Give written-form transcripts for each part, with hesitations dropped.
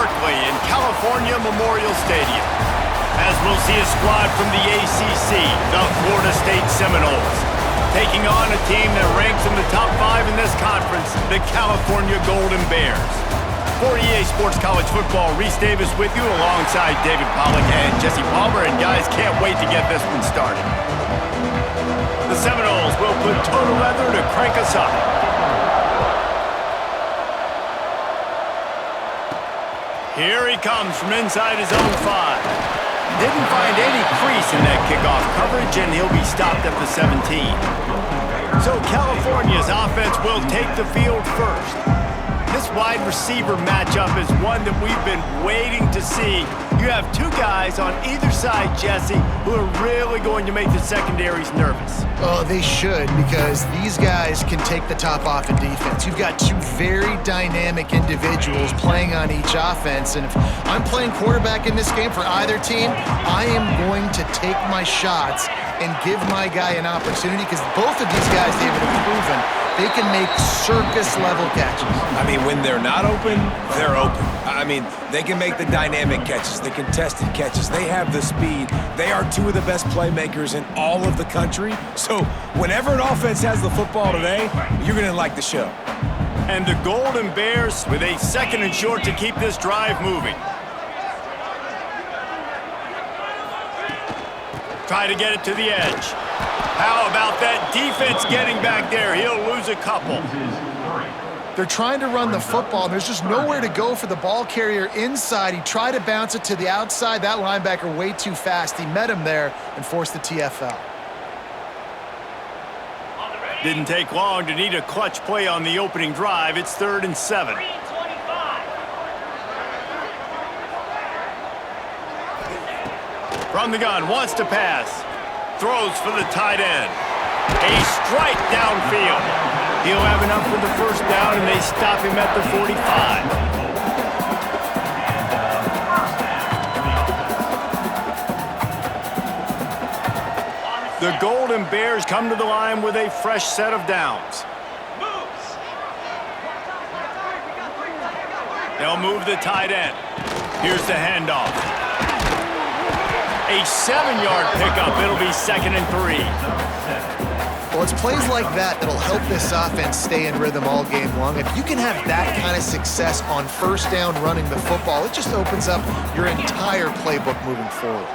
Berkeley in California Memorial Stadium, as we'll see a squad from the ACC, the Florida State Seminoles, taking on a team that ranks in the top 5 in this conference, the California Golden Bears. For EA Sports College Football, Reese Davis with you alongside David Pollack and Jesse Palmer, and guys, can't wait to get this one started. The Seminoles will put total leather to crank us up. Here he comes from inside his own 5. Didn't find any crease in that kickoff coverage, and he'll be stopped at the 17. So California's offense will take the field first. This wide receiver matchup is one that we've been waiting to see. You have two guys on either side, Jesse, who are really going to make the secondaries nervous. Oh, they should, because these guys can take the top off in defense. You've got two very dynamic individuals playing on each offense, and if I'm playing quarterback in this game for either team, I am going to take my shots and give my guy an opportunity, because both of these guys, David, have proven they can make circus-level catches. I mean, when they're not open, they're open. I mean, they can make the dynamic catches, the contested catches. They have the speed. They are two of the best playmakers in all of the country. So whenever an offense has the football today, you're going to like the show. And the Golden Bears with a 2nd and short to keep this drive moving. Try to get it to the edge. How about that defense getting back there? He'll lose a couple. They're trying to run the football, and there's just nowhere to go for the ball carrier inside. He tried to bounce it to the outside. That linebacker way too fast. He met him there and forced the TFL. Didn't take long to need a clutch play on the opening drive. It's 3rd and 7. From the gun, wants to pass. Throws for the tight end. A strike downfield. He'll have enough for the first down, and they stop him at the 45. The Golden Bears come to the line with a fresh set of downs. They'll move the tight end. Here's the handoff. A 7-yard pickup. It'll be 2nd and 3. Well, it's plays like that that'll help this offense stay in rhythm all game long. If you can have that kind of success on first down running the football, it just opens up your entire playbook moving forward.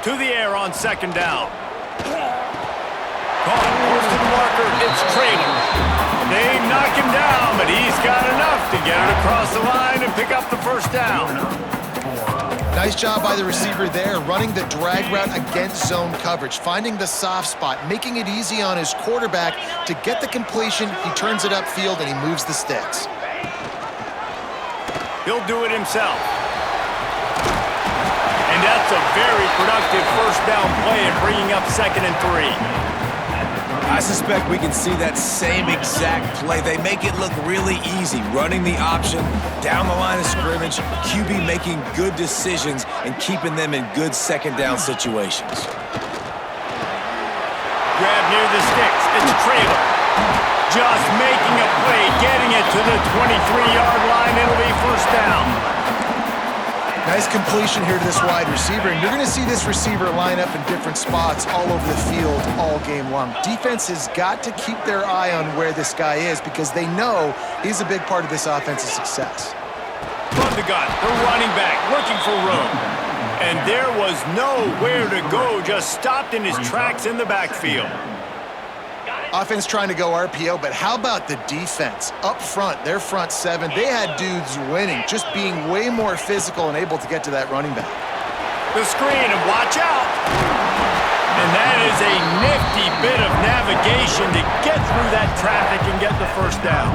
To the air on 2nd down. Caught, goes to the marker. It's Traylor. They knock him down, but he's got enough to get it across the line and pick up the first down. Nice job by the receiver there, running the drag route against zone coverage, finding the soft spot, making it easy on his quarterback to get the completion. He turns it upfield, and he moves the sticks. He'll do it himself. And that's a very productive first down play and bringing up 2nd and 3. I suspect we can see that same exact play. They make it look really easy, running the option down the line of scrimmage, QB making good decisions and keeping them in good 2nd down situations. Grab near the sticks. It's Traylor. Just making a play, getting it to the 23-yard line. It'll be first down. Nice completion here to this wide receiver, and you're going to see this receiver line up in different spots all over the field all game long. Defense has got to keep their eye on where this guy is, because they know he's a big part of this offense's success. From the gun, the running back looking for room. And there was nowhere to go, just stopped in his tracks in the backfield. Offense trying to go RPO, but how about the defense? Up front, their front 7, they had dudes winning, just being way more physical and able to get to that running back. The screen, and watch out! And that is a nifty bit of navigation to get through that traffic and get the first down.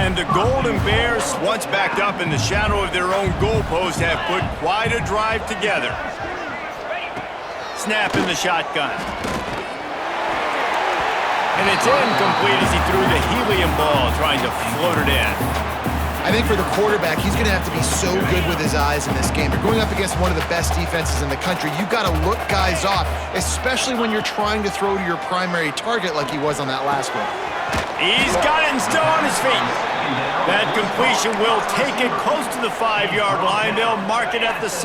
And the Golden Bears, once backed up in the shadow of their own goalpost, have put quite a drive together. Snap in the shotgun. And it's incomplete as he threw the helium ball, trying to float it in. I think for the quarterback, he's going to have to be so good with his eyes in this game. You're going up against one of the best defenses in the country. You've got to look guys off, especially when you're trying to throw to your primary target like he was on that last one. He's got it and still on his feet. That completion will take it close to the 5-yard line. They'll mark it at the 6.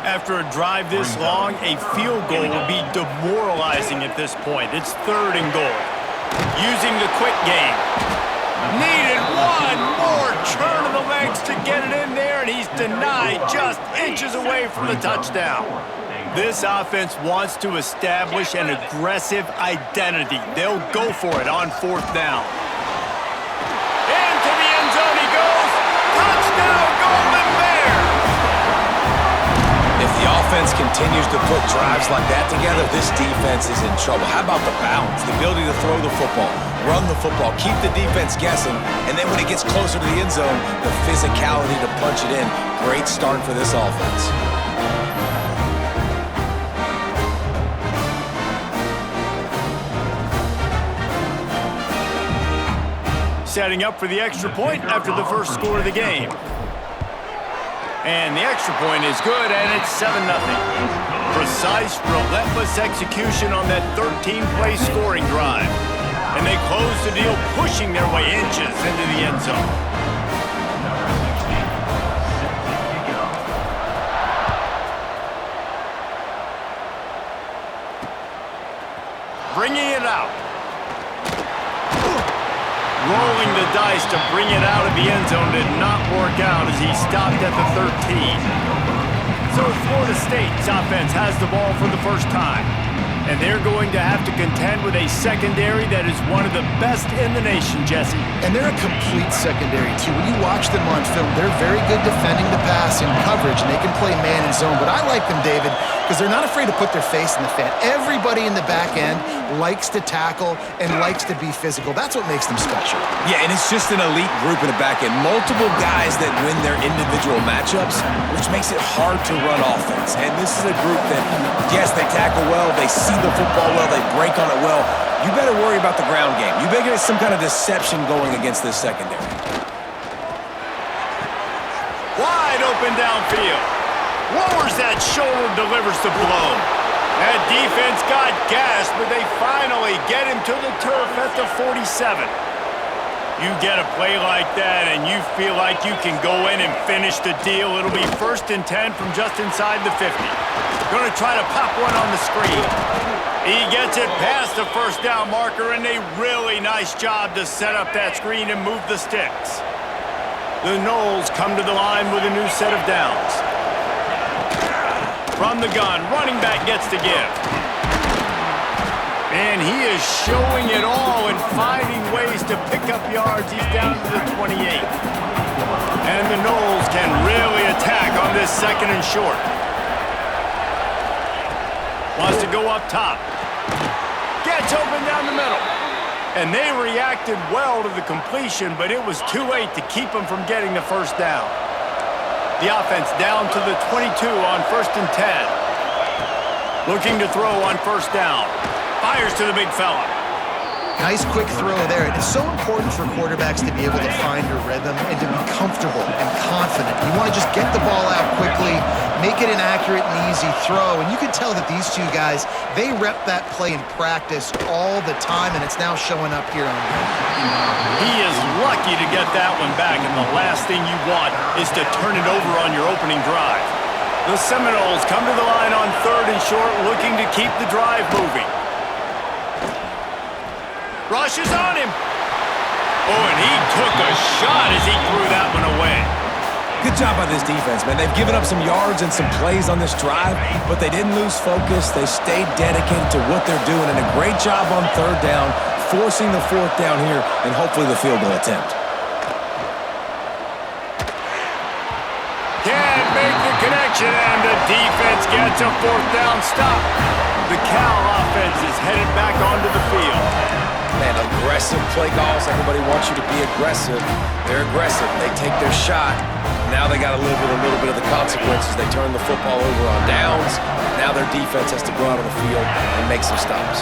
After a drive this long, a field goal would be demoralizing at this point. It's 3rd and goal. Using the quick game. Needed one more turn of the legs to get it in there, and he's denied just inches away from the touchdown. This offense wants to establish an aggressive identity. They'll go for it on 4th down. Into the end zone he goes. Touchdown, Golden Bear! If the offense continues to put drives like that together, this defense is in trouble. How about the balance, the ability to throw the football, run the football, keep the defense guessing, and then when it gets closer to the end zone, the physicality to punch it in. Great start for this offense. Setting up for the extra point after the first score of the game. And the extra point is good, and it's 7-0. Precise, relentless execution on that 13-play scoring drive. And they close the deal, pushing their way inches into the end zone. Bringing it out. Rolling the dice to bring it out of the end zone did not work out as he stopped at the 13. So Florida State's offense has the ball for the first time. And they're going to have to contend with a secondary that is one of the best in the nation, Jesse. And they're a complete secondary, too. When you watch them on film, they're very good defending the pass in coverage, and they can play man and zone. But I like them, David, because they're not afraid to put their face in the fan. Everybody in the back end likes to tackle and likes to be physical. That's what makes them special. Yeah, and it's just an elite group in the back end. Multiple guys that win their individual matchups, which makes it hard to run offense. And this is a group that, yes, they tackle well, they see the football well, they break on it well. You better worry about the ground game. You better get some kind of deception going against this secondary. Wide open downfield. Lowers that shoulder, delivers the blow. That defense got gassed, but they finally get him to the turf at the 47. You get a play like that, and you feel like you can go in and finish the deal. It'll be 1st and 10 from just inside the 50. Going to try to pop one on the screen. He gets it past the 1st down marker, and a really nice job to set up that screen and move the sticks. The Noles come to the line with a new set of downs. From the gun, running back gets to give. And he is showing it all and finding ways to pick up yards. He's down to the 28. And the Noles can really attack on this 2nd and short. Wants to go up top. Gets open down the middle. And they reacted well to the completion, but it was too late to keep them from getting the 1st down. The offense down to the 22 on 1st and 10. Looking to throw on 1st down. Fires to the big fella. Nice quick throw there. It's so important for quarterbacks to be able to find a rhythm and to be comfortable and confident. You want to just get the ball out quickly, make it an accurate and easy throw. And you can tell that these two guys, they rep that play in practice all the time, and it's now showing up here on game. He is lucky to get that one back, and the last thing you want is to turn it over on your opening drive. The Seminoles come to the line on 3rd and short, looking to keep the drive moving. Rushes on him. Oh, and he took a shot as he threw that one away. Good job by this defense, man. They've given up some yards and some plays on this drive, but they didn't lose focus. They stayed dedicated to what they're doing, and a great job on 3rd down, forcing the 4th down here, and hopefully the field goal attempt. Can't make the connection, and the defense gets a 4th down stop. The Cal offense is headed back onto the field. Man, aggressive play calls. Everybody wants you to be aggressive. They're aggressive. They take their shot. Now they got to live with a little bit of the consequences. They turn the football over on downs. Now their defense has to go out on the field and make some stops.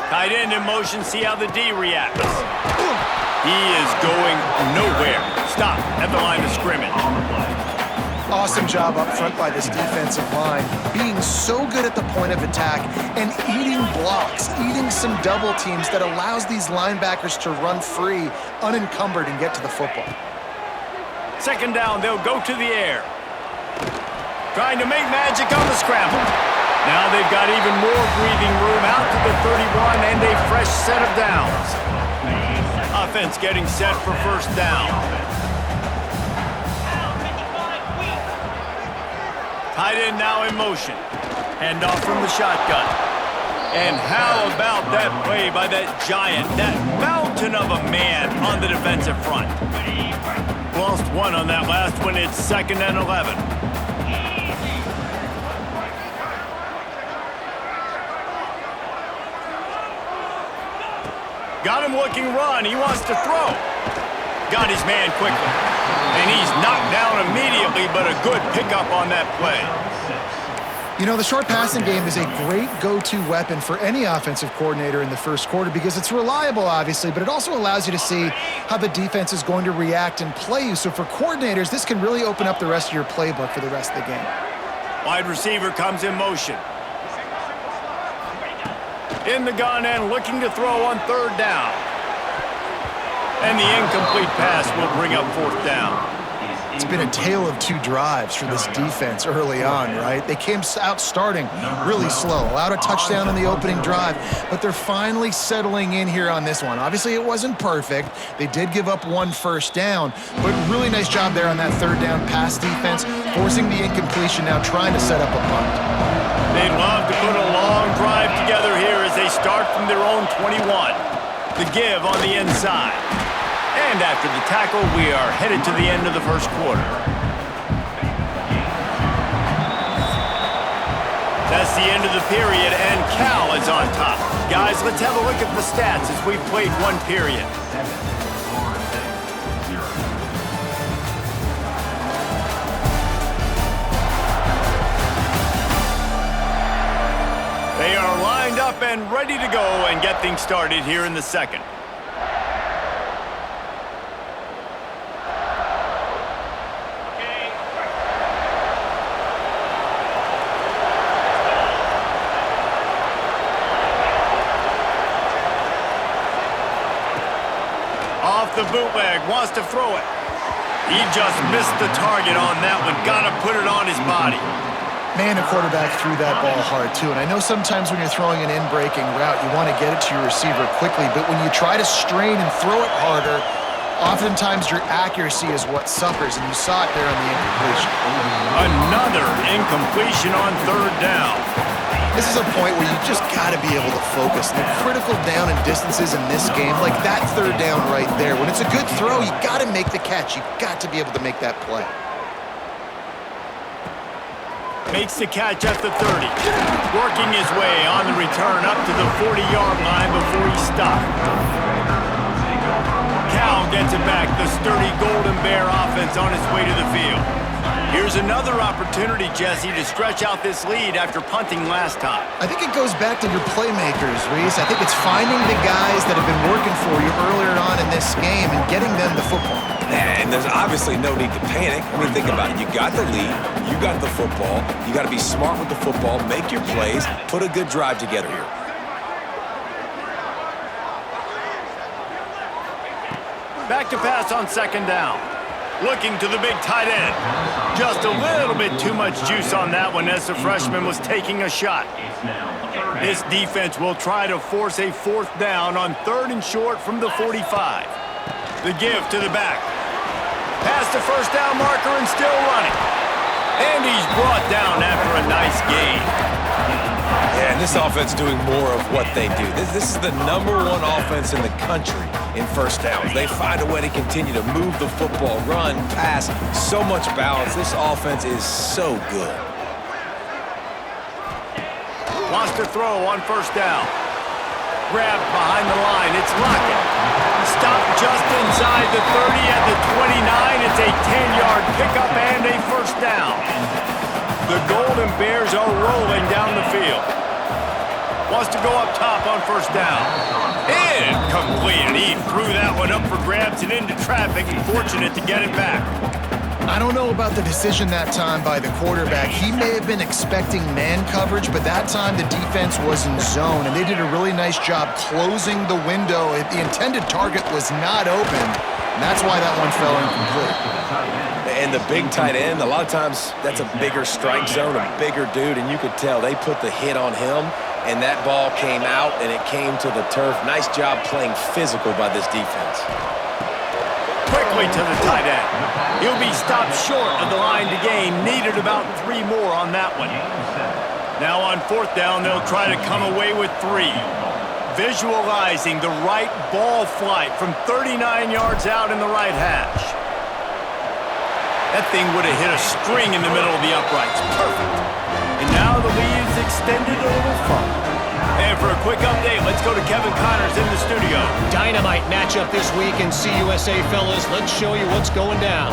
Tight end in motion. See how the D reacts. He is going nowhere. Stop at the line of scrimmage. Awesome job up front by this defensive line, being so good at the point of attack and eating blocks, eating some double teams that allows these linebackers to run free, unencumbered, and get to the football. Second down, they'll go to the air. Trying to make magic on the scramble. Now they've got even more breathing room out to the 31 and a fresh set of downs. Offense getting set for first down. Tight end now in motion. Handoff from the shotgun. And how about that play by that giant, that mountain of a man on the defensive front? Lost one on that last one. It's 2nd and 11. Got him looking run. He wants to throw. Got his man quickly. And he's knocked down immediately, but a good pickup on that play. You know, the short passing game is a great go-to weapon for any offensive coordinator in the first quarter because it's reliable, obviously, but it also allows you to see how the defense is going to react and play you. So for coordinators, this can really open up the rest of your playbook for the rest of the game. Wide receiver comes in motion. In the gun and looking to throw on 3rd down. And the incomplete pass will bring up 4th down. It's been a tale of two drives for this defense early on, right? They came out starting really slow, allowed a touchdown on the opening drive, but they're finally settling in here on this one. Obviously, it wasn't perfect. They did give up 1 first down, but really nice job there on that 3rd down pass defense, forcing the incompletion, now trying to set up a punt. They'd love to put a long drive together here as they start from their own 21. The give on the inside. And after the tackle, we are headed to the end of the first quarter. That's the end of the period, and Cal is on top. Guys, let's have a look at the stats as we've played 1 period. They are lined up and ready to go and get things started here in the second. Off the bootleg, wants to throw it. He just missed the target on that one. Got to put it on his body. Man, a quarterback threw that ball hard, too. And I know sometimes when you're throwing an in-breaking route, you want to get it to your receiver quickly. But when you try to strain and throw it harder, oftentimes your accuracy is what suffers. And you saw it there on the incompletion. Another incompletion on 3rd down. This is a point where you just got to be able to focus. The critical down and distances in this game, like that 3rd down right there. When it's a good throw, you got to make the catch. You got to be able to make that play. Makes the catch at the 30. Working his way on the return up to the 40-yard line before he stopped. Cal gets it back. The sturdy Golden Bear offense on its way to the field. Here's another opportunity, Jesse, to stretch out this lead after punting last time. I think it goes back to your playmakers, Reese. I think it's finding the guys that have been working for you earlier on in this game and getting them the football. And there's obviously no need to panic. I mean, think about it. You got the lead. You got the football. You got to be smart with the football, make your plays, put a good drive together here. Back to pass on 2nd down. Looking to the big tight end. Just a little bit too much juice on that one as the freshman was taking a shot. This defense will try to force a 4th down on 3rd and short from the 45. The give to the back. Past the first down marker and still running. And he's brought down after a nice gain. Yeah, and this offense doing more of what they do. This is the #1 offense in the country in first downs. They find a way to continue to move the football, run, pass, so much balance. This offense is so good. Wants to throw on 1st down. Grabbed behind the line. It's Lockett. Stopped just inside the 30 at the 29. It's a 10-yard pickup and a 1st down. The Golden Bears are rolling down the field. Wants to go up top on 1st down. Incomplete. He threw that one up for grabs and into traffic, and fortunate to get it back. I don't know about the decision that time by the quarterback. He may have been expecting man coverage, but that time the defense was in zone, and they did a really nice job closing the window. The intended target was not open, and that's why that one fell incomplete. And the big tight end, a lot of times that's a bigger strike zone, a bigger dude, and you could tell they put the hit on him, and that ball came out, and it came to the turf. Nice job playing physical by this defense. Quickly to the tight end. He'll be stopped short of the line to gain. Needed about 3 more on that one. Now on 4th down, they'll try to come away with 3. Visualizing the right ball flight from 39 yards out in the right hash. That thing would have hit a string in the middle of the uprights. Perfect. And now the lead is extended a little further. And for a quick update, let's go to Kevin Connors in the studio. Dynamite matchup this week in CUSA, fellas. Let's show you what's going down.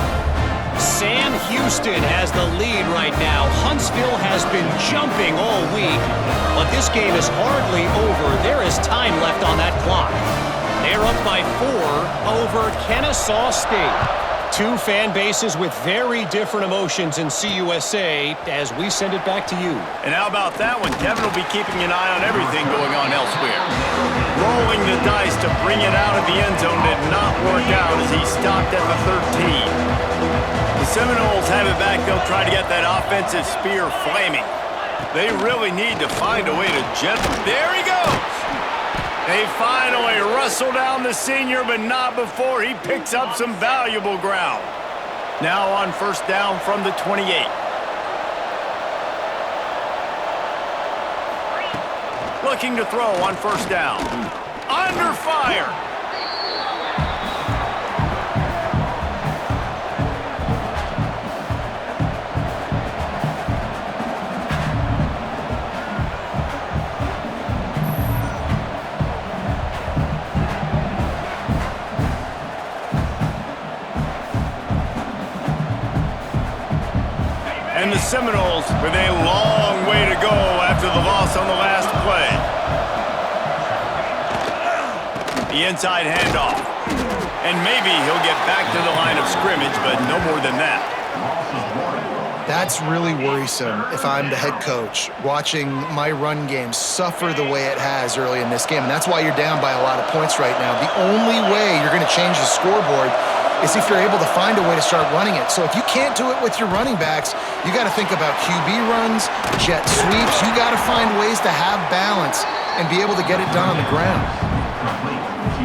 Sam Houston has the lead right now. Huntsville has been jumping all week, but this game is hardly over. There is time left on that clock. They're up by 4 over Kennesaw State. 2 fan bases with very different emotions in CUSA as we send it back to you. And how about that one? Kevin will be keeping an eye on everything going on elsewhere. Rolling the dice to bring it out of the end zone did not work out as he stopped at the 13. The Seminoles have it back. They'll try to get that offensive spear flaming. They really need to find a way to There he goes! They finally wrestle down the senior, but not before he picks up some valuable ground. Now on 1st down from the 28. Looking to throw on 1st down. Under fire. And the Seminoles with a long way to go after the loss on the last play. The inside handoff. And maybe he'll get back to the line of scrimmage, but no more than that. That's really worrisome if I'm the head coach, watching my run game suffer the way it has early in this game. And that's why you're down by a lot of points right now. The only way you're going to change the scoreboard is if you're able to find a way to start running it. So if you can't do it with your running backs, you got to think about QB runs, jet sweeps. You got to find ways to have balance and be able to get it done on the ground.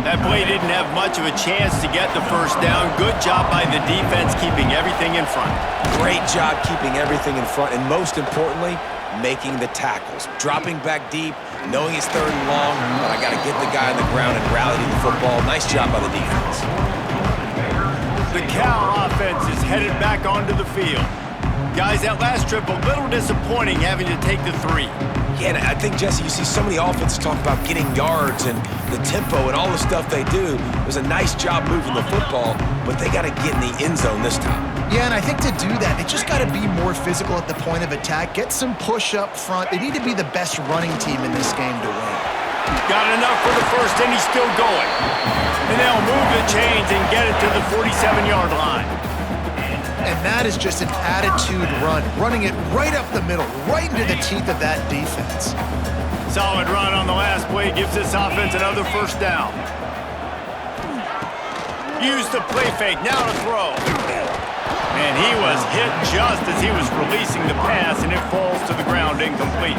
That play didn't have much of a chance to get the 1st down. Good job by the defense keeping everything in front. Great job keeping everything in front, and most importantly, making the tackles. Dropping back deep, knowing it's 3rd and long, but I got to get the guy on the ground and rally to the football. Nice job by the defense. The Cal offense is headed back onto the field. Guys, that last trip, a little disappointing having to take the 3. Yeah, and I think, Jesse, you see so many offenses talk about getting yards and the tempo and all the stuff they do. It was a nice job moving the football, but they got to get in the end zone this time. Yeah, and I think to do that, they just got to be more physical at the point of attack, get some push up front. They need to be the best running team in this game to win. Got enough for the 1st, and he's still going. And they'll move the chains and get it to the 47-yard line. And that is just an attitude run, running it right up the middle, right into the teeth of that defense. Solid run on the last play gives this offense another 1st down. Use the play fake, now to throw. And he was hit just as he was releasing the pass, and it falls to the ground incomplete.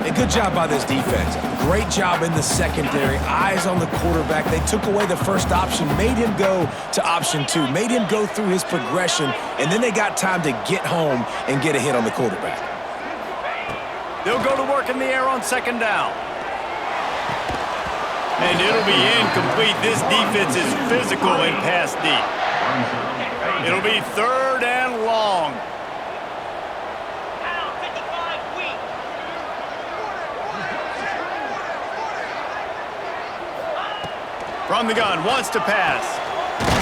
A good job by this defense. Great job in the secondary. Eyes on the quarterback. They took away the 1st option, made him go to option 2, made him go through his progression, and then they got time to get home and get a hit on the quarterback. They'll go to work in the air on 2nd down. And it'll be incomplete. This defense is physical and pass deep. It'll be 3rd and long. From the gun, wants to pass.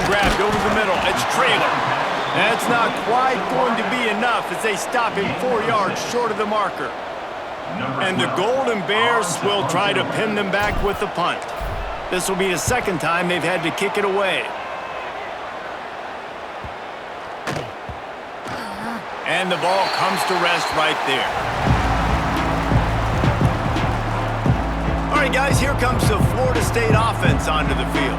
Grabbed over the middle, it's Traylor. That's not quite going to be enough as they stop him 4 yards short of the marker. And the Golden Bears will try to pin them back with the punt. This will be the 2nd time they've had to kick it away. And the ball comes to rest right there. All right, guys, here comes the Florida State offense onto the field.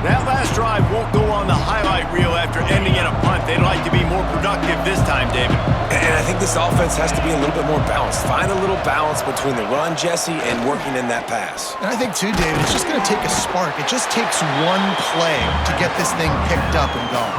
That last drive won't go on the highlight reel after ending in a punt. They'd like to be more productive this time, David. And I think this offense has to be a little bit more balanced. Find a little balance between the run, Jesse, and working in that pass. And I think, too, David, it's just going to take a spark. It just takes one play to get this thing picked up and going.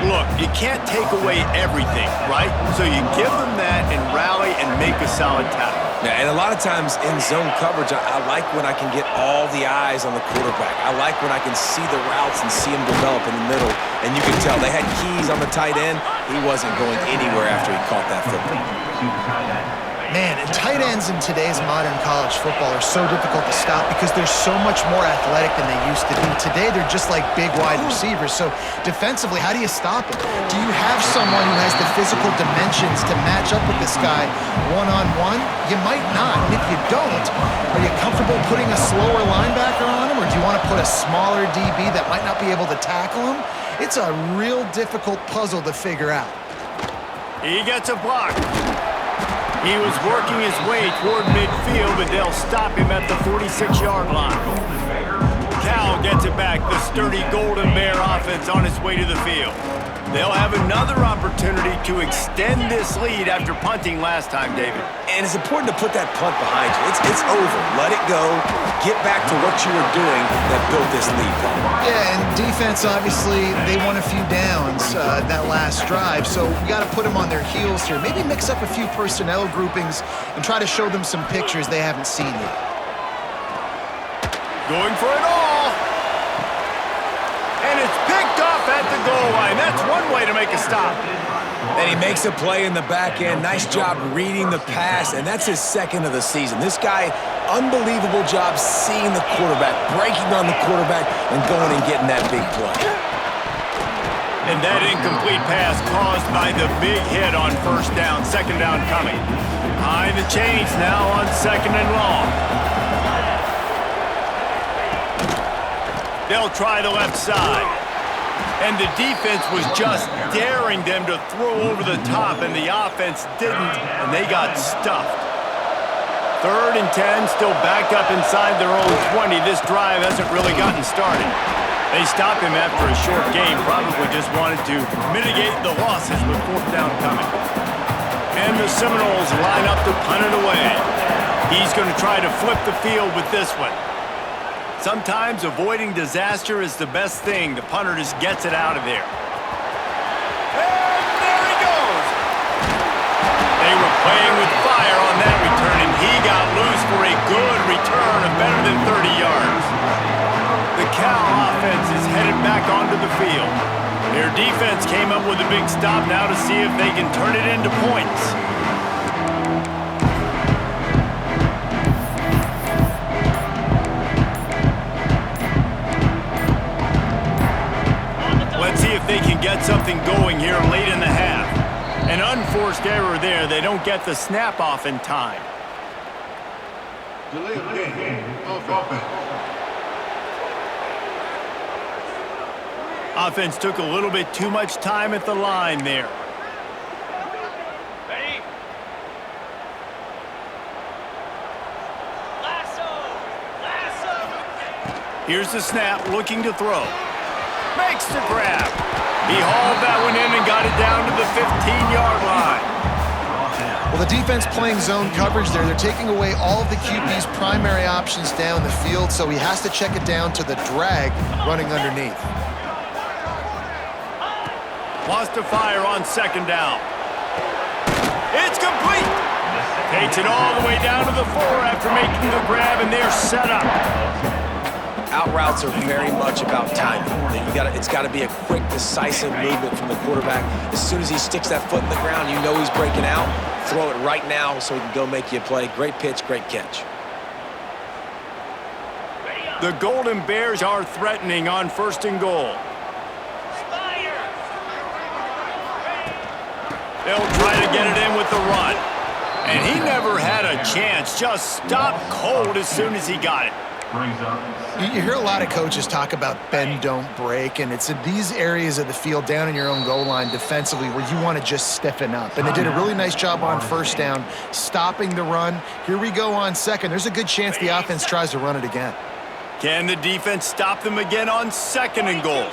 Look, you can't take away everything, right? So you give them that and rally and make a solid tackle. Yeah, and a lot of times in zone coverage, I like when I can get all the eyes on the quarterback. I like when I can see the routes and see him develop in the middle. And you can tell they had keys on the tight end. He wasn't going anywhere after he caught that football. Man, and tight ends in today's modern college football are so difficult to stop because they're so much more athletic than they used to be. Today, they're just like big wide receivers. So defensively, how do you stop it? Do you have someone who has the physical dimensions to match up with this guy one-on-one? You might not. And if you don't, are you comfortable putting a slower linebacker on him, or do you want to put a smaller DB that might not be able to tackle him? It's a real difficult puzzle to figure out. He gets a block. He was working his way toward midfield, but they'll stop him at the 46-yard line. Cal gets it back, the sturdy Golden Bear offense on its way to the field. They'll have another opportunity to extend this lead after punting last time, David. And it's important to put that punt behind you. It's over. Let it go. Get back to what you were doing that built this lead. Yeah, and defense, obviously, they won a few downs that last drive, so you got to put them on their heels here. Maybe mix up a few personnel groupings and try to show them some pictures they haven't seen yet. Going for it all. And it's picked off at the goal line. That's one way to make a stop. And he makes a play in the back end. Nice job reading the pass, and that's his second of the season. This guy, unbelievable job seeing the quarterback, breaking on the quarterback, and going and getting that big play. And that incomplete pass caused by the big hit on first down, second down coming. Behind the chains now on second and long. They'll try the left side. And the defense was just daring them to throw over the top, and the offense didn't, and they got stuffed. 3rd and 10, still backed up inside their own 20. This drive hasn't really gotten started. They stopped him after a short game, probably just wanted to mitigate the losses with 4th down coming. And the Seminoles line up to punt it away. He's going to try to flip the field with this one. Sometimes avoiding disaster is the best thing. The punter just gets it out of there. And there he goes. They were playing with fire on that return, and he got loose for a good return of better than 30 yards. The Cal offense is headed back onto the field. Their defense came up with a big stop now to see if they can turn it into points. Let's see if they can get something going here late in the half. An unforced error there. They don't get the snap off in time. Delay of game. Offense. Offense took a little bit too much time at the line there. Ready? Lasso! Here's the snap, looking to throw. Makes the grab. He hauled that one in and got it down to the 15-yard line. Well, the defense playing zone coverage there. They're taking away all of the QB's primary options down the field, so he has to check it down to the drag running underneath. Lost to fire on second down. It's complete. Takes it all the way down to the 4 after making the grab, and they're set up. Out routes are very much about timing. It's got to be a quick, decisive movement from the quarterback. As soon as he sticks that foot in the ground, you know he's breaking out. Throw it right now so he can go make you a play. Great pitch, great catch. The Golden Bears are threatening on 1st and goal. They'll try to get it in with the run. And he never had a chance. Just stopped cold as soon as he got it. Brings up. You hear a lot of coaches talk about bend, don't break, and it's in these areas of the field down in your own goal line defensively where you want to just stiffen up. And they did a really nice job on first down, stopping the run. Here we go on second. There's a good chance the offense tries to run it again. Can the defense stop them again on second and goal?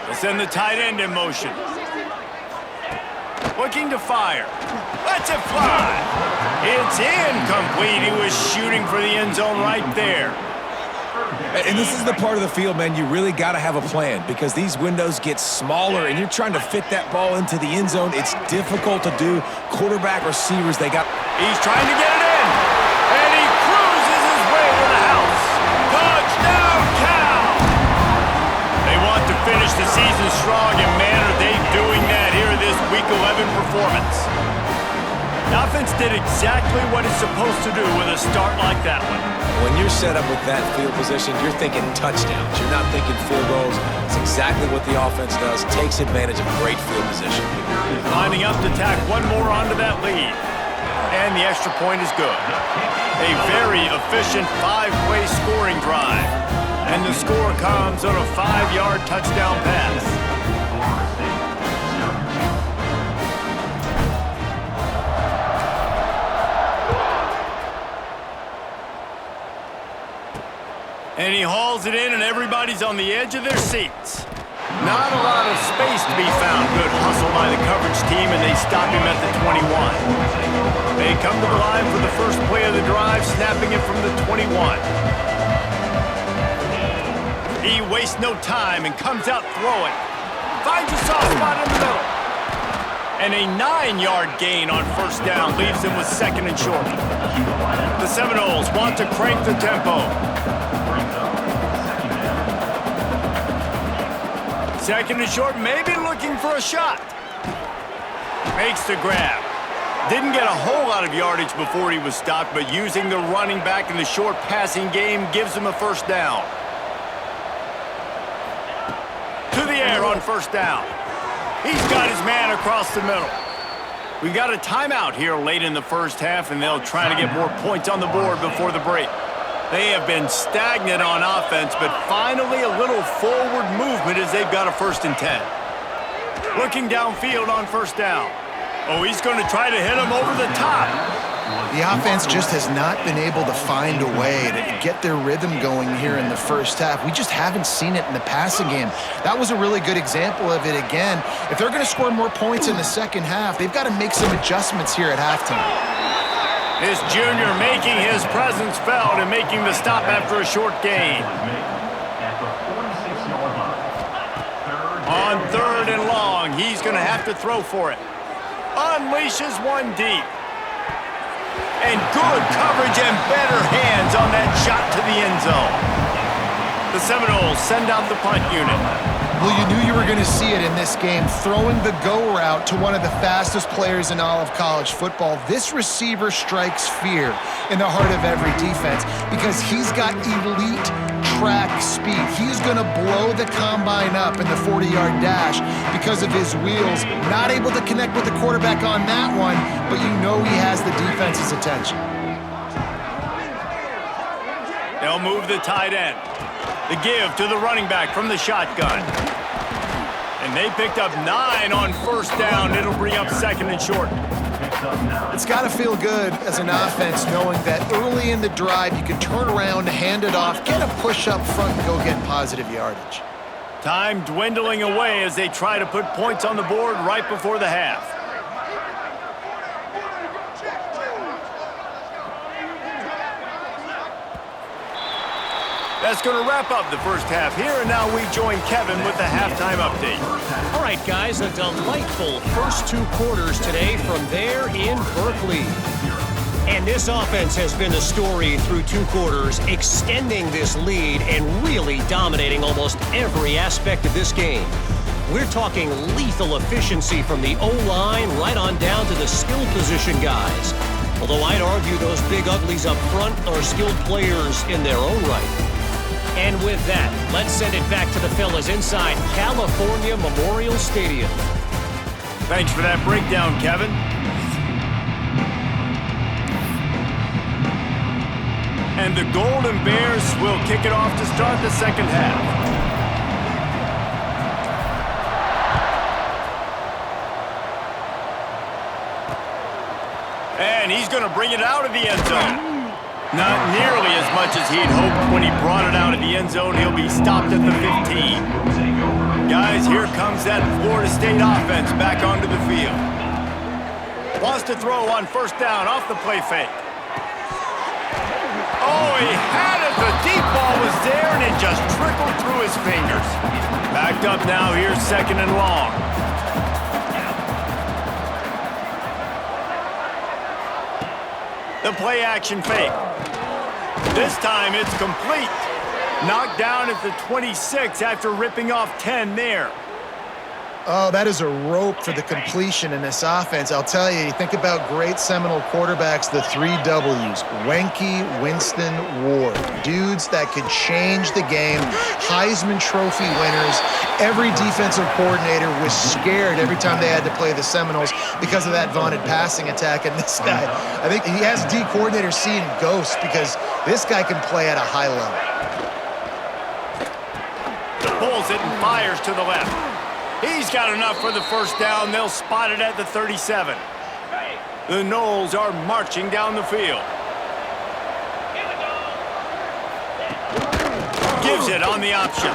They'll send the tight end in motion. Looking to fire. Lets it fly. It's incomplete. He was shooting for the end zone right there. And this is the part of the field, man, you really got to have a plan because these windows get smaller and you're trying to fit that ball into the end zone. It's difficult to do. Quarterback, receivers, they got... He's trying to get it in. And he cruises his way to the house. Touchdown, Cal! They want to finish the season strong, and man, are they doing that here in this Week 11 performance. The offense did exactly what it's supposed to do with a start like that one. When you're set up with that field position, you're thinking touchdowns. You're not thinking field goals. It's exactly what the offense does. Takes advantage of great field position. Lining up to tack one more onto that lead. And the extra point is good. A very efficient 5-play scoring drive. And the score comes on a 5-yard touchdown pass. And he hauls it in, and everybody's on the edge of their seats. Not a lot of space to be found. Good hustle by the coverage team, and they stop him at the 21. They come to the line for the first play of the drive, snapping it from the 21. He wastes no time and comes out throwing. Finds a soft spot in the middle. And a 9-yard gain on first down leaves him with second and short. The Seminoles want to crank the tempo. Second and short, maybe looking for a shot. Makes the grab. Didn't get a whole lot of yardage before he was stopped, but using the running back in the short passing game gives him a first down. To the air on first down. He's got his man across the middle. We got a timeout here late in the first half, and they'll try to get more points on the board before the break. They have been stagnant on offense, but finally a little forward movement as they've got a 1st and 10. Looking downfield on first down. Oh, he's going to try to hit him over the top. The offense just has not been able to find a way to get their rhythm going here in the first half. We just haven't seen it in the passing game. That was a really good example of it again. If they're going to score more points in the second half, they've got to make some adjustments here at halftime. This junior making his presence felt and making the stop after a short gain. On 3rd and long, he's going to have to throw for it. Unleashes one deep. And good coverage and better hands on that shot to the end zone. The Seminoles send out the punt unit. Well, you knew you were going to see it in this game, throwing the go route to one of the fastest players in all of college football. This receiver strikes fear in the heart of every defense because he's got elite track speed. He's going to blow the combine up in the 40-yard dash because of his wheels. Not able to connect with the quarterback on that one, but you know he has the defense's attention. They'll move the tight end. The give to the running back from the shotgun. And they picked up 9 on first down. It'll bring up 2nd and short. It's got to feel good as an offense knowing that early in the drive you can turn around, hand it off, get a push up front, and go get positive yardage. Time dwindling away as they try to put points on the board right before the half. That's going to wrap up the first half here, and now we join Kevin with the halftime update. All right, guys, a delightful first 2 quarters today from there in Berkeley. And this offense has been the story through 2 quarters, extending this lead and really dominating almost every aspect of this game. We're talking lethal efficiency from the O-line right on down to the skill position guys. Although I'd argue those big uglies up front are skilled players in their own right. And with that, let's send it back to the fellas inside California Memorial Stadium. Thanks for that breakdown, Kevin. And the Golden Bears will kick it off to start the second half. And he's going to bring it out of the end zone. Not nearly as much as he'd hoped when he brought it out of the end zone. He'll be stopped at the 15. Guys, here comes that Florida State offense back onto the field. Wants to throw on first down off the play fake. Oh, he had it. The deep ball was there, and it just trickled through his fingers. Backed up now. Here's second and long. The play action fake. This time it's complete. Knocked down at the 26 after ripping off 10 there. Oh, that is a rope for the completion in this offense. I'll tell you, you think about great Seminole quarterbacks, the 3 W's. Wenke, Winston, Ward. Dudes that could change the game. Heisman Trophy winners. Every defensive coordinator was scared every time they had to play the Seminoles because of that vaunted passing attack. And this guy, I think he has D coordinators seeing ghosts because this guy can play at a high level. Pulls it and fires to the left. He's got enough for the first down. They'll spot it at the 37. The Noles are marching down the field. Gives it on the option.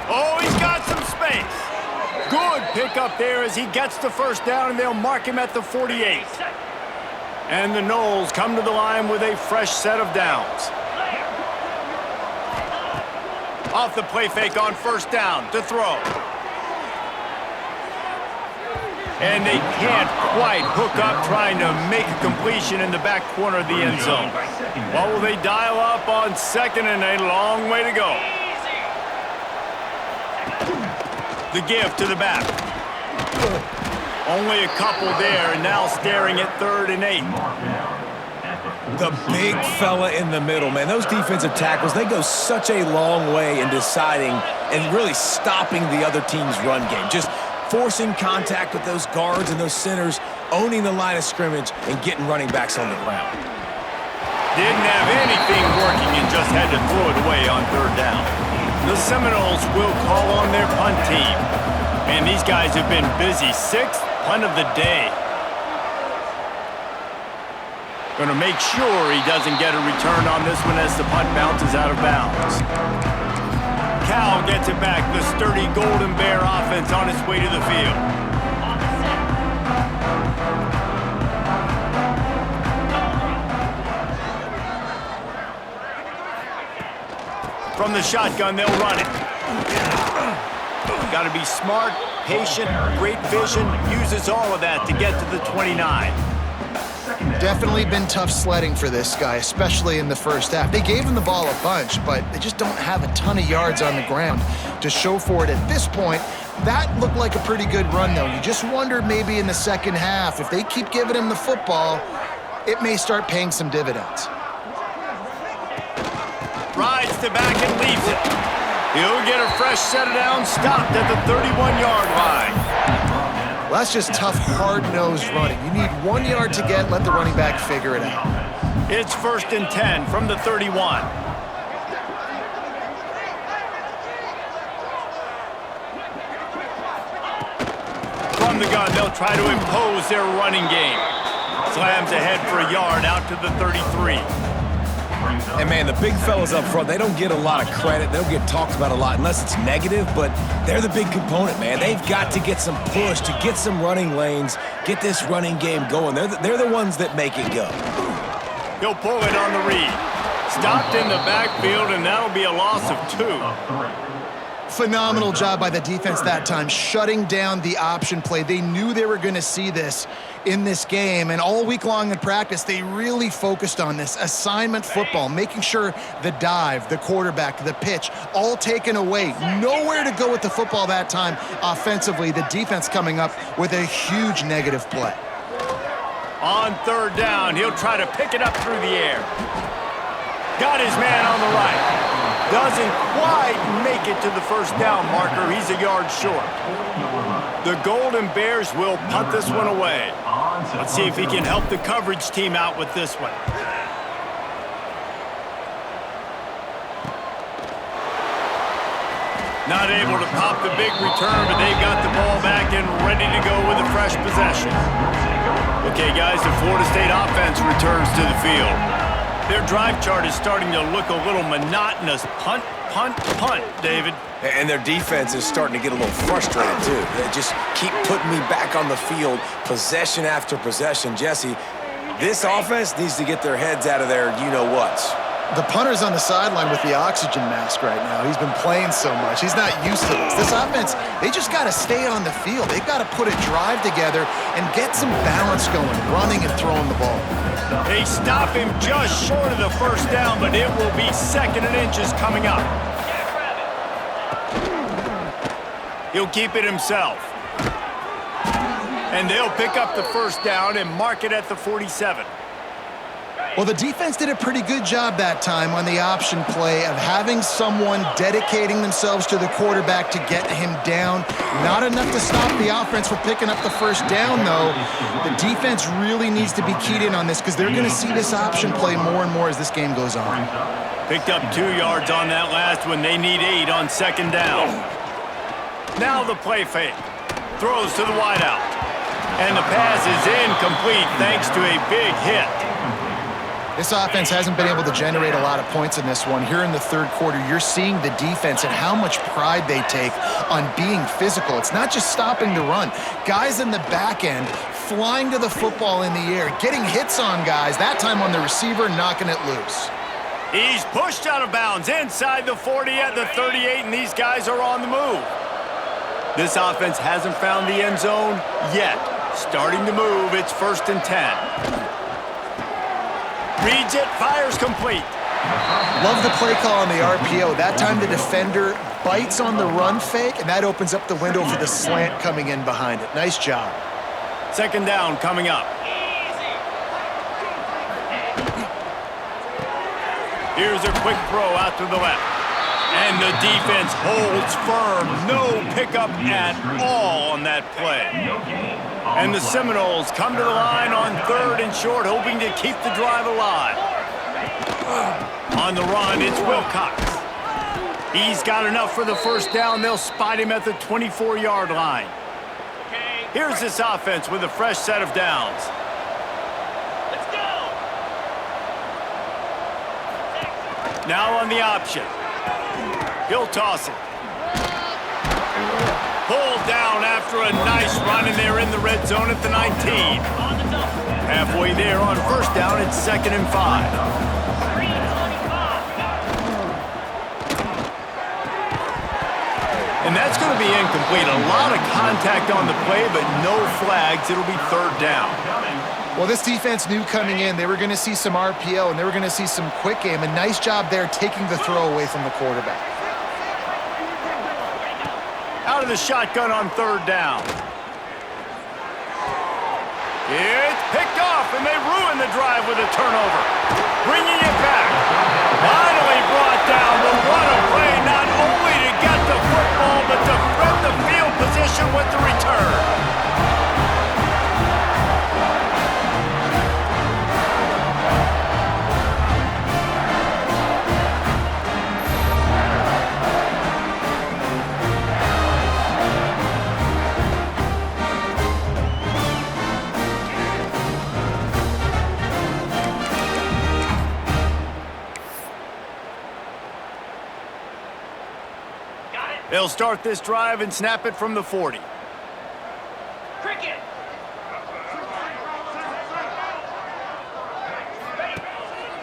Oh, he's got some space. Good pickup there as he gets the first down, and they'll mark him at the 48. And the Noles come to the line with a fresh set of downs. Off the play fake on first down to throw. And they can't quite hook up trying to make a completion in the back corner of the end zone. What will they dial up on second and a long way to go? The give to the back. Only a couple there, and now staring at 3rd and 8. The big fella in the middle, man. Those defensive tackles, they go such a long way in deciding and really stopping the other team's run game. Just forcing contact with those guards and those centers, owning the line of scrimmage, and getting running backs on the ground. Didn't have anything working and just had to throw it away on 3rd down. The Seminoles will call on their punt team. And these guys have been busy. 6th punt of the day. Going to make sure he doesn't get a return on this one as the punt bounces out of bounds. Cal gets it back. The sturdy Golden Bear offense on its way to the field. From the shotgun, they'll run it. Got to be smart, patient, great vision. Uses all of that to get to the 29. Definitely been tough sledding for this guy, especially in the first half. They gave him the ball a bunch, but they just don't have a ton of yards on the ground to show for it at this point. That looked like a pretty good run, though. You just wonder maybe in the second half, if they keep giving him the football, it may start paying some dividends. Rides to back and leaves it. He'll get a fresh set of downs, stopped at the 31-yard line. Well, that's just tough, hard-nosed running. You need 1 yard to get, let the running back figure it out. It's 1st and 10 from the 31. From the gun, they'll try to impose their running game. Slams ahead for a yard out to the 33. And, man, the big fellas up front, they don't get a lot of credit. They don't get talked about a lot unless it's negative, but they're the big component, man. They've got to get some push, to get some running lanes, get this running game going. They're the ones that make it go. He'll pull it on the read. Stopped in the backfield, and that'll be a loss of 2. Phenomenal job by the defense that time, shutting down the option play. They knew they were going to see this in this game, and all week long in practice, they really focused on this assignment football, making sure the dive, the quarterback, the pitch, all taken away. Nowhere to go with the football that time offensively. The defense coming up with a huge negative play. On 3rd down, he'll try to pick it up through the air. Got his man on the right. Doesn't quite make it to the first down marker. He's a yard short. The Golden Bears will punt this one away. Let's see if he can help the coverage team out with this one. Not able to pop the big return, but they've got the ball back and ready to go with a fresh possession. Okay, guys, the Florida State offense returns to the field. Their drive chart is starting to look a little monotonous. Punt, punt, punt, David. And their defense is starting to get a little frustrated, too. They just keep putting me back on the field, possession after possession. Jesse, this offense needs to get their heads out of their you-know-whats. The punter's on the sideline with the oxygen mask right now. He's been playing so much. He's not used to this. This offense, they just got to stay on the field. They've got to put a drive together and get some balance going, running and throwing the ball. They stop him just short of the first down, but it will be 2nd and inches coming up. He'll keep it himself. And they'll pick up the first down and mark it at the 47. Well, the defense did a pretty good job that time on the option play of having someone dedicating themselves to the quarterback to get him down. Not enough to stop the offense from picking up the first down, though. The defense really needs to be keyed in on this because they're going to see this option play more and more as this game goes on. Picked up 2 yards on that last one. They need 8 on 2nd down. Now the play fake. Throws to the wideout. And the pass is incomplete thanks to a big hit. This offense hasn't been able to generate a lot of points in this one. Here in the third quarter, you're seeing the defense and how much pride they take on being physical. It's not just stopping the run. Guys in the back end flying to the football in the air, getting hits on guys, that time on the receiver, knocking it loose. He's pushed out of bounds inside the 40 at the 38, and these guys are on the move. This offense hasn't found the end zone yet. Starting to move, it's 1st and 10. Reads it, fires complete. Love the play call on the RPO. That time the defender bites on the run fake, and that opens up the window for the slant coming in behind it. Nice job. 2nd down coming up. Here's a quick throw out to the left. And the defense holds firm. No pickup at all on that play. And the Seminoles come to the line on 3rd and short, hoping to keep the drive alive. On the run, it's Wilcox. He's got enough for the first down. They'll spot him at the 24-yard line. Here's this offense with a fresh set of downs. Let's go! Now on the option. He'll toss it. Pulled down after a nice run, and they're in the red zone at the 19. Halfway there on first down, it's 2nd and 5. And that's going to be incomplete. A lot of contact on the play, but no flags. It'll be 3rd down. Well, this defense knew coming in they were going to see some RPO, and they were going to see some quick game. A nice job there taking the throw away from the quarterback. Out of the shotgun on 3rd down. It's picked off, and they ruin the drive with a turnover. Bringing it back. Finally brought down, but what a play, not only to get the football, but to thread the field position with the return. They'll start this drive and snap it from the 40. Cricket.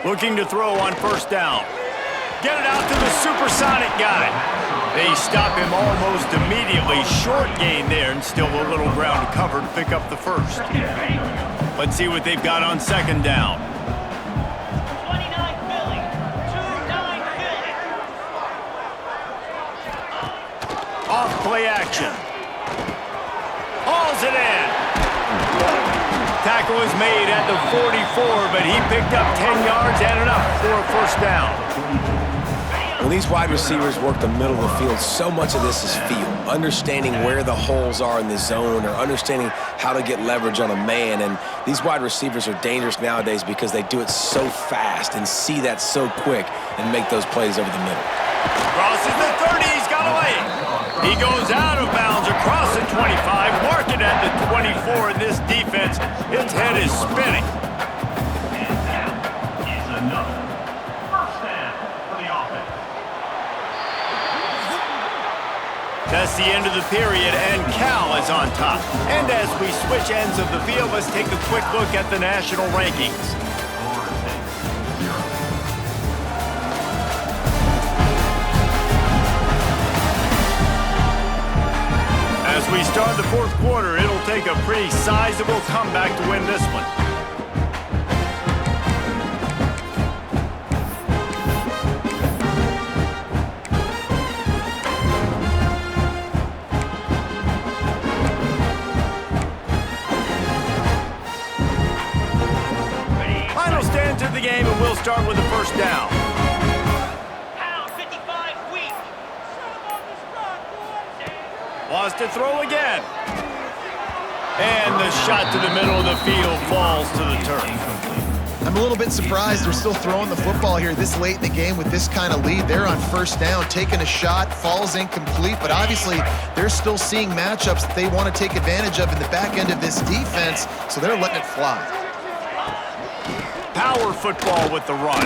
Looking to throw on first down. Get it out to the supersonic guy. They stop him almost immediately. Short gain there, and still a little ground to cover to pick up the first. Let's see what they've got on 2nd down. Off play action. Hauls it in. Tackle is made at the 44, but he picked up 10 yards and enough for a first down. When these wide receivers work the middle of the field, so much of this is feel. Understanding where the holes are in the zone or understanding how to get leverage on a man. And these wide receivers are dangerous nowadays because they do it so fast and see that so quick and make those plays over the middle. Crosses the 30, he's got away. He goes out of bounds across the 25, marking at the 24 in this defense. Its head is spinning. That's the end of the period, and Cal is on top. And as we switch ends of the field, let's take a quick look at the national rankings. As we start the fourth quarter, it'll take a pretty sizable comeback to win this one. The game, and we'll start with the first down. Pound 55 weak. Wants to throw again. And the shot to the middle of the field falls to the turf. I'm a little bit surprised they're still throwing the football here this late in the game with this kind of lead. They're on first down, taking a shot, falls incomplete, but obviously they're still seeing matchups that they want to take advantage of in the back end of this defense, so they're letting it fly. Power football with the run.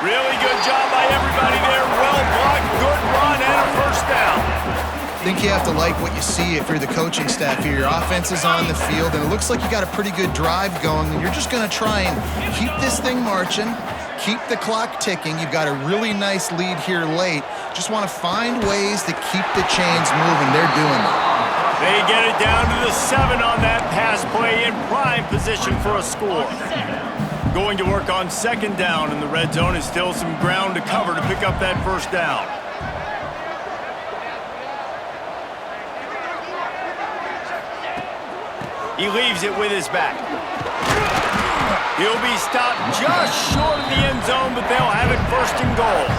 Really good job by everybody there. Well blocked, good run, and a first down. I think you have to like what you see if you're the coaching staff here. Your offense is on the field, and it looks like you got a pretty good drive going, and you're just going to try and keep this thing marching, keep the clock ticking. You've got a really nice lead here late. Just want to find ways to keep the chains moving. They're doing that. They get it down to the 7 on that pass play in prime position for a score. Going to work on second down, and the red zone is still some ground to cover to pick up that first down. He leaves it with his back. He'll be stopped just short of the end zone, but they'll have it first and goal.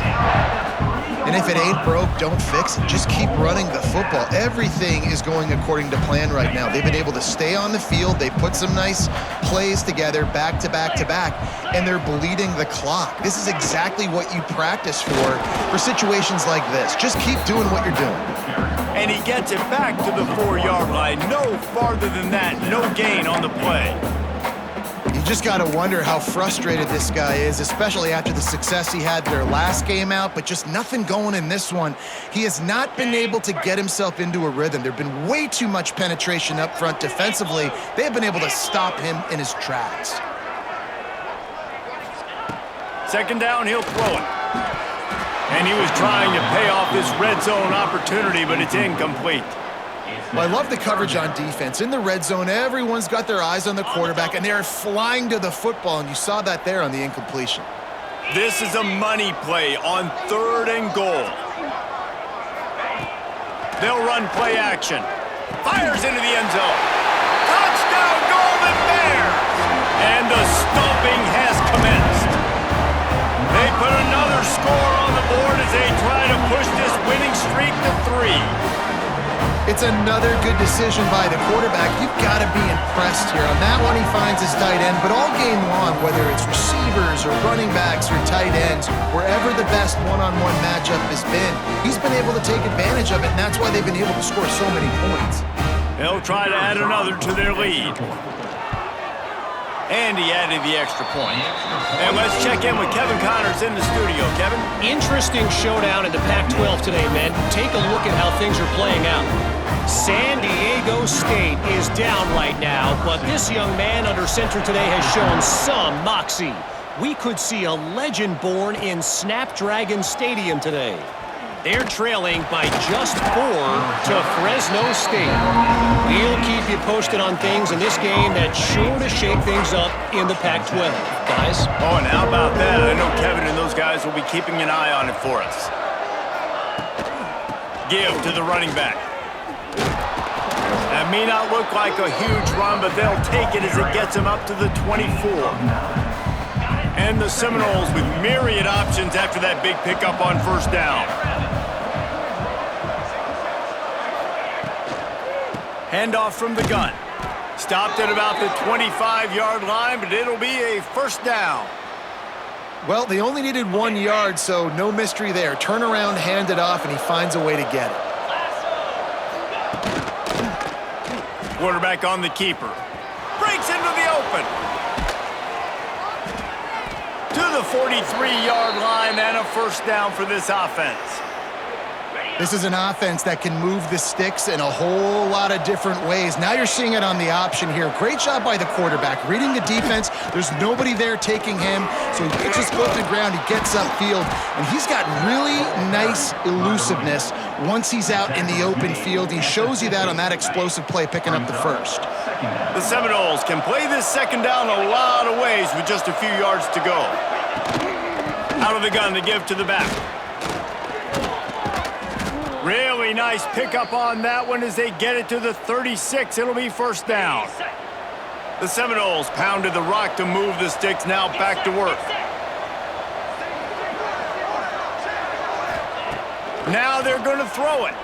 And if it ain't broke, don't fix it. Just keep running the football. Everything is going according to plan right now. They've been able to stay on the field. They put some nice plays together back to back to back, and they're bleeding the clock. This is exactly what you practice for situations like this. Just keep doing what you're doing. And he gets it back to the 4-yard line. No farther than that. No gain on the play. You just got to wonder how frustrated this guy is, especially after the success he had their last game out, but just nothing going in this one. He has not been able to get himself into a rhythm. There have been way too much penetration up front defensively. They have been able to stop him in his tracks. Second down, he'll throw it. And he was trying to pay off this red zone opportunity, but it's incomplete. Well, I love the coverage on defense. In the red zone, everyone's got their eyes on the quarterback, and they're flying to the football, and you saw that there on the incompletion. This is a money play on 3rd and goal. They'll run play action. Fires into the end zone. Touchdown, Golden Bears! And the stomping has commenced. They put another score on the board as they try to push this winning streak to 3. It's another good decision by the quarterback. You've got to be impressed here. On that one, he finds his tight end, but all game long, whether it's receivers or running backs or tight ends, wherever the best one-on-one matchup has been, he's been able to take advantage of it, and that's why they've been able to score so many points. They'll try to add another to their lead. And he added the extra point. And let's check in with Kevin Connors in the studio. Kevin? Interesting showdown in the Pac-12 today, men. Take a look at how things are playing out. San Diego State is down right now, but this young man under center today has shown some moxie. We could see a legend born in Snapdragon Stadium today. They're trailing by just 4 to Fresno State. We'll keep you posted on things in this game that's sure to shake things up in the Pac-12. Guys? Oh, and how about that? I know Kevin and those guys will be keeping an eye on it for us. Give to the running back. That may not look like a huge run, but they'll take it as it gets him up to the 24. And the Seminoles with myriad options after that big pickup on first down. Handoff from the gun. Stopped at about the 25-yard line, but it'll be a first down. Well, they only needed 1 yard, so no mystery there. Turn around, hand it off, and he finds a way to get it. Quarterback on the keeper. Breaks into the open. To the 43-yard line and a first down for this offense. This is an offense that can move the sticks in a whole lot of different ways. Now you're seeing it on the option here. Great job by the quarterback. Reading the defense, there's nobody there taking him, so he gets his foot to the ground, he gets upfield, and he's got really nice elusiveness once he's out in the open field. He shows you that on that explosive play, picking up the first. The Seminoles can play this second down a lot of ways with just a few yards to go. Out of the gun to give to the back. Really nice pickup on that one as they get it to the 36. It'll be first down. The Seminoles pounded the rock to move the sticks, now back to work. Now they're going to throw it.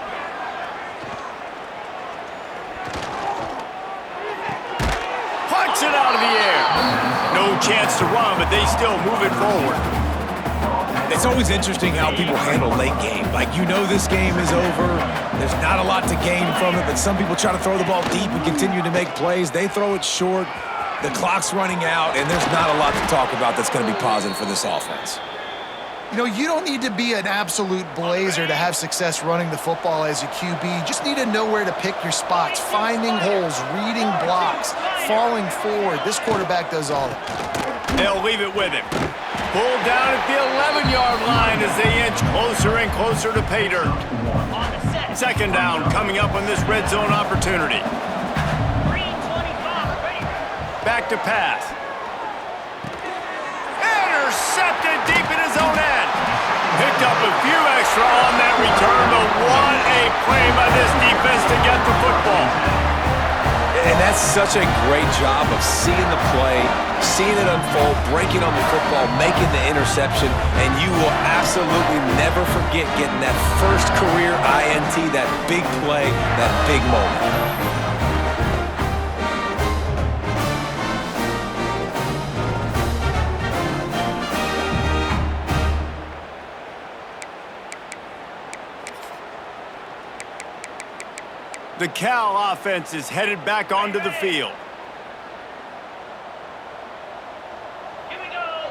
Punch it out of the air. No chance to run, but they still move it forward. It's always interesting how people handle late game. Like, you know this game is over. There's not a lot to gain from it, but some people try to throw the ball deep and continue to make plays. They throw it short. The clock's running out, and there's not a lot to talk about that's going to be positive for this offense. You know, you don't need to be an absolute blazer to have success running the football as a QB. You just need to know where to pick your spots, finding holes, reading blocks, falling forward. This quarterback does all of it. They'll leave it with him. Pulled down at the 11-yard line as they inch closer and closer to pay dirt. Second down coming up on this red zone opportunity. Back to pass. Intercepted deep in his own end. Picked up a few extra on that return, but what a play by this defense to get the football. And that's such a great job of seeing the play, seeing it unfold, breaking on the football, making the interception, and you will absolutely never forget getting that first career INT, that big play, that big moment. The Cal offense is headed back onto the field. Here we go.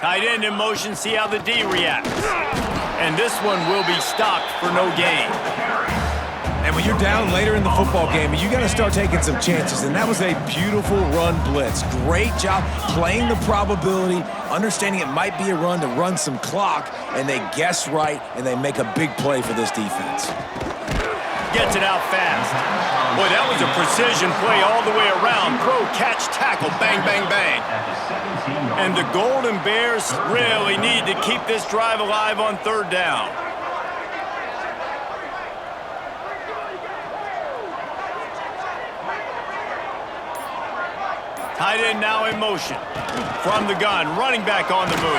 Tight end in motion, see how the D reacts. And this one will be stopped for no gain. And when you're down later in the football game, you got to start taking some chances. And that was a beautiful run blitz. Great job playing the probability, understanding it might be a run to run some clock, and they guess right, and they make a big play for this defense. Gets it out fast. Boy, that was a precision play all the way around. Throw, catch, tackle, bang, bang, bang. And the Golden Bears really need to keep this drive alive on third down. Tight end now in motion. From the gun, running back on the move.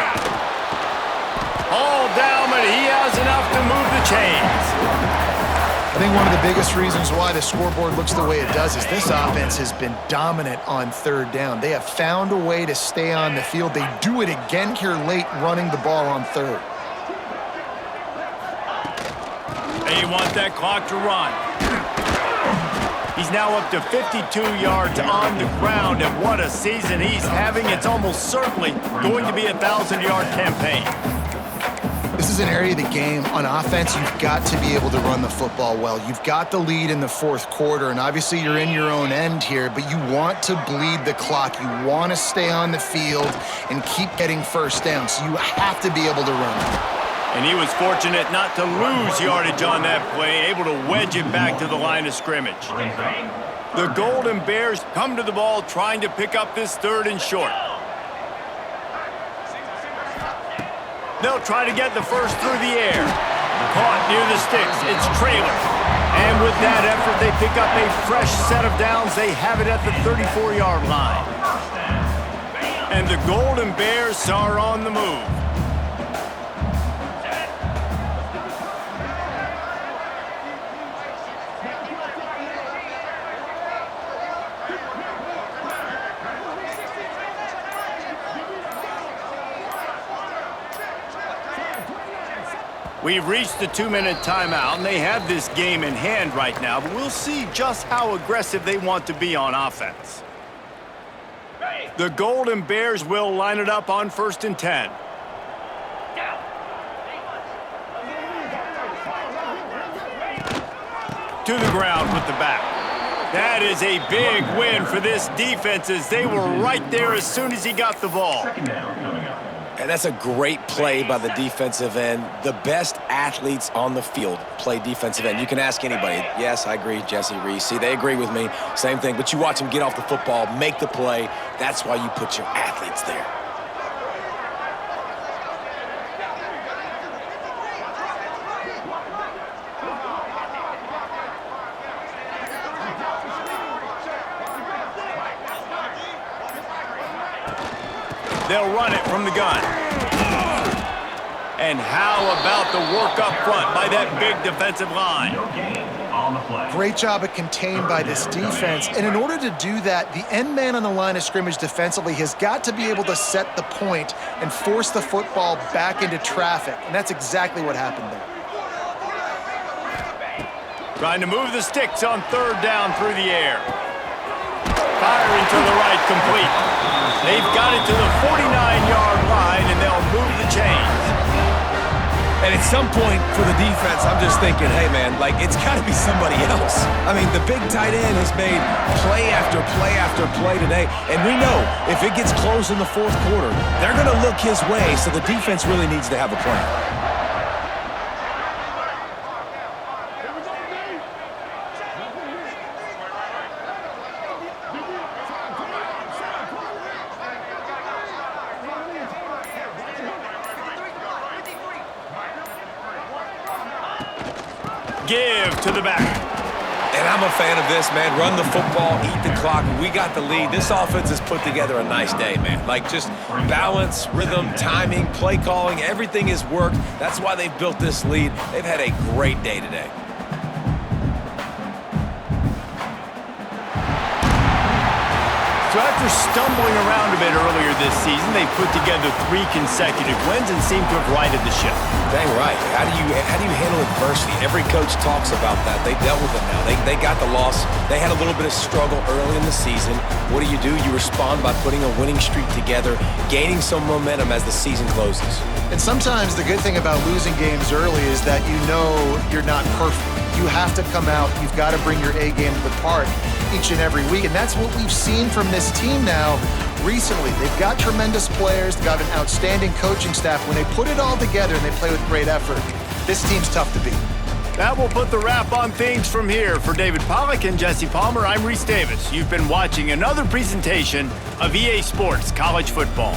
All down, but he has enough to move the chains. I think one of the biggest reasons why the scoreboard looks the way it does is this offense has been dominant on third down. They have found a way to stay on the field. They do it again here late, running the ball on third. They want that clock to run. He's now up to 52 yards on the ground, and what a season he's having. It's almost certainly going to be a 1,000-yard campaign. This is an area of the game. On offense, you've got to be able to run the football well. You've got the lead in the fourth quarter, and obviously you're in your own end here, but you want to bleed the clock. You want to stay on the field and keep getting first down, so you have to be able to run. And he was fortunate not to lose yardage on that play, able to wedge it back to the line of scrimmage. The Golden Bears come to the ball trying to pick up this third and short. They'll try to get the first through the air. Caught near the sticks. It's Traylor. And with that effort, they pick up a fresh set of downs. They have it at the 34-yard line. And the Golden Bears are on the move. We've reached the 2-minute timeout, and they have this game in hand right now, but we'll see just how aggressive they want to be on offense. The Golden Bears will line it up on 1st and 10. To the ground with the back. That is a big win for this defense as they were right there as soon as he got the ball. And that's a great play by the defensive end. The best athletes on the field play defensive end. You can ask anybody. Yes, I agree, Jesse, Reese. See, they agree with me. Same thing. But you watch them get off the football, make the play. That's why you put your athletes there. They'll run it from the gun. And how about the work up front by that big defensive line? Great job at contained by this defense. And in order to do that, the end man on the line of scrimmage defensively has got to be able to set the point and force the football back into traffic. And that's exactly what happened there. Trying to move the sticks on 3rd down through the air. Firing to the right, complete. They've got it to the 49-yard line, and they'll move the chains. And at some point for the defense, I'm just thinking, hey, man, like, it's got to be somebody else. I mean, the big tight end has made play after play after play today. And we know if it gets close in the 4th quarter, they're going to look his way, so the defense really needs to have a plan. Give to the back. And I'm a fan of this, man. Run the football, eat the clock. We got the lead. This offense has put together a nice day, man. Like, just balance, rhythm, timing, play calling, everything has worked. That's why they've built this lead. They've had a great day today. So after stumbling around a bit earlier this season, they put together 3 consecutive wins and seem to have righted the ship. Dang right. How do you handle adversity? Every coach talks about that. They dealt with it now. They got the loss. They had a little bit of struggle early in the season. What do? You respond by putting a winning streak together, gaining some momentum as the season closes. And sometimes the good thing about losing games early is that you know you're not perfect. You have to come out. You've got to bring your A game to the park each and every week. And that's what we've seen from this team now recently. They've got tremendous players. They've got an outstanding coaching staff. When they put it all together and they play with great effort, this team's tough to beat. That will put the wrap on things from here. For David Pollack and Jesse Palmer, I'm Reese Davis. You've been watching another presentation of EA Sports College Football.